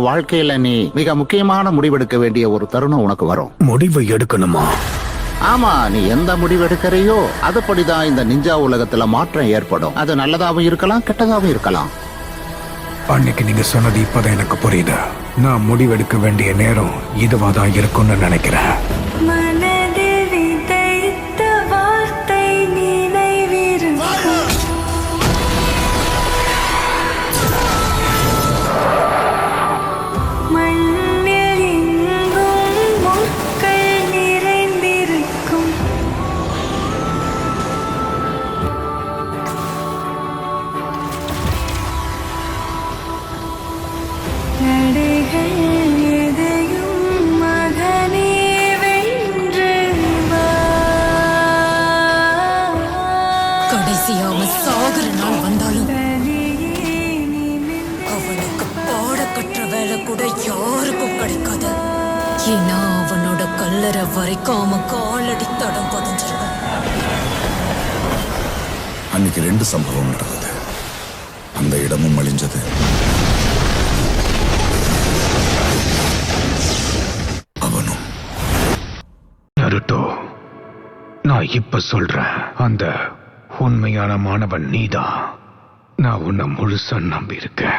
வாழ்க்கையில நீ மிக முக்கியமான முடிவெடுக்க வேண்டிய ஒரு தருணம் உனக்கு வரும். முடிவு எடுக்கணுமா? ஆமா, நீ எந்த முடிவு எடுக்கிறையோ அதுபடிதான் இந்த நிஞ்சா உலகத்துல மாற்றம் ஏற்படும். அது நல்லதாவும் இருக்கலாம், கெட்டதாவும் இருக்கலாம். அன்னைக்கு நீங்க சொன்னது இப்பதான் எனக்கு புரியுது. நான் முடிவெடுக்க வேண்டிய நேரம் இதுவாதான் இருக்கும்னு நினைக்கிறேன். சாகுற நாள் வந்தாலும் அவனுக்கு பாட கற்ற வேலை கூட யாருக்கும் கிடைக்காது. ஏன்னா அவனோட கல்லறை வரைக்கும் அவன் காலடி தடம் பதிஞ்சிருக்கும். அன்னைக்கு 2 சம்பவம் நடந்தது. அந்த இடமும் அழிஞ்சது, அவனும். நருட்டோ, நான் இப்ப சொல்றேன், அந்த உண்மையான மாணவன் நீதான். நான் உன்னை முழுசா நம்பி இருக்கேன்.